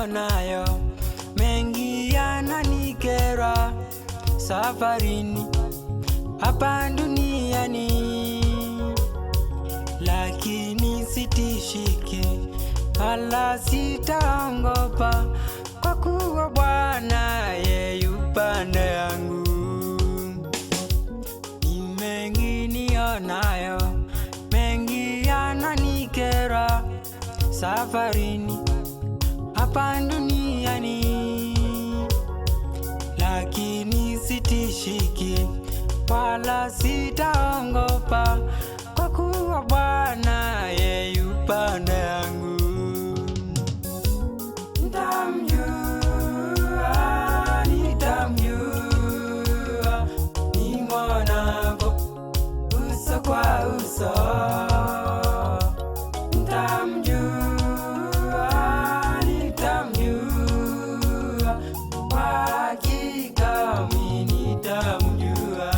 nionayo, mengi yananikera safarini hapa duniani, lakini sitishiki wala sitaogopa, kwa kuwa Bwana yu pande yangu. Ni mengi nionayo, mengi yananikera safarini hapa duniani, lakini sitishiki wala sitaogopa, kwa kuwa Bwana yu pande yangu. Nitamjua, nitamjua, nimwonapo uso kwa uso. Nitamjua, nitamjua, kwa hakika mimi nitamjua.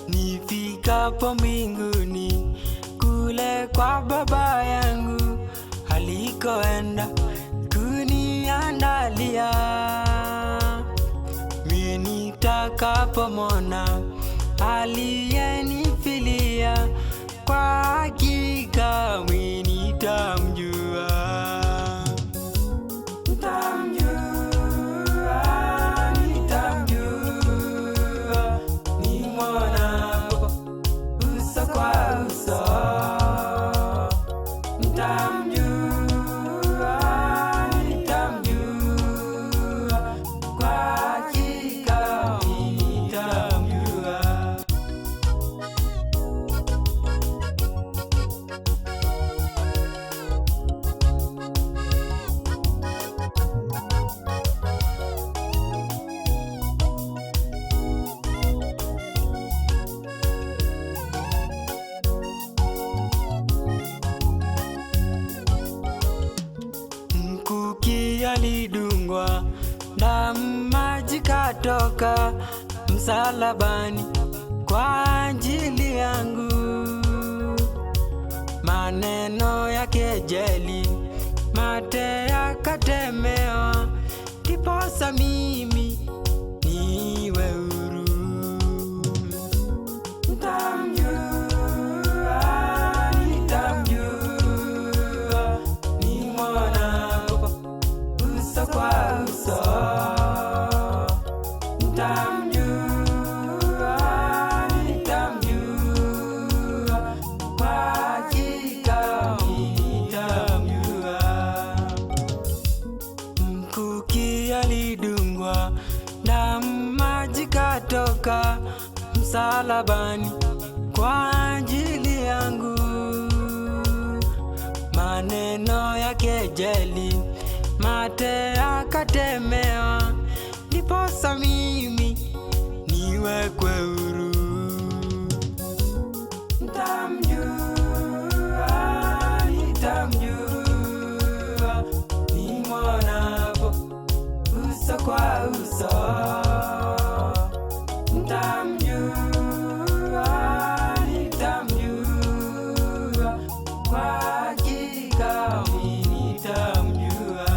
Nifikapo mbinguni kule kwa Baba yangu alikoenda kuniandalia, mimi nitakapomwona aliyenifilia, kwa hakika mimi nitamjua. Nitamjua, nitamjua, nimwonapo uso kwa uso. Nitamjua, nitamjua, kwa hakika mimi nitamjua. Mkuki alidungwa, damu maji katoka msalabani kwa ajili yangu. Maneno ya kejeli, mate yakatemewa, ndiposa mimi niwe huru. Nitamjua, nitamjua, nimwonapo uso kwa uso. Nitamjua, nitamjua, kwa hakika mimi nitamjua. Mkuki alidungwa, damu maji katoka msalabani kwa ajili yangu. Maneno ya kejeli, mate yakatemewa, ndiposa mimi niwekwe huru. Nitamjua, nitamjua, nimwonapo uso kwa uso. Nitamjua, nitamjua, kwa hakika mimi nitamjua.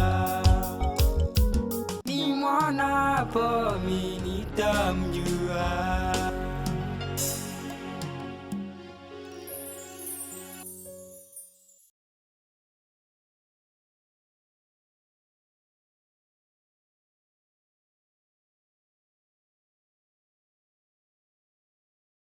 Nimwonapo mimi nitamjua.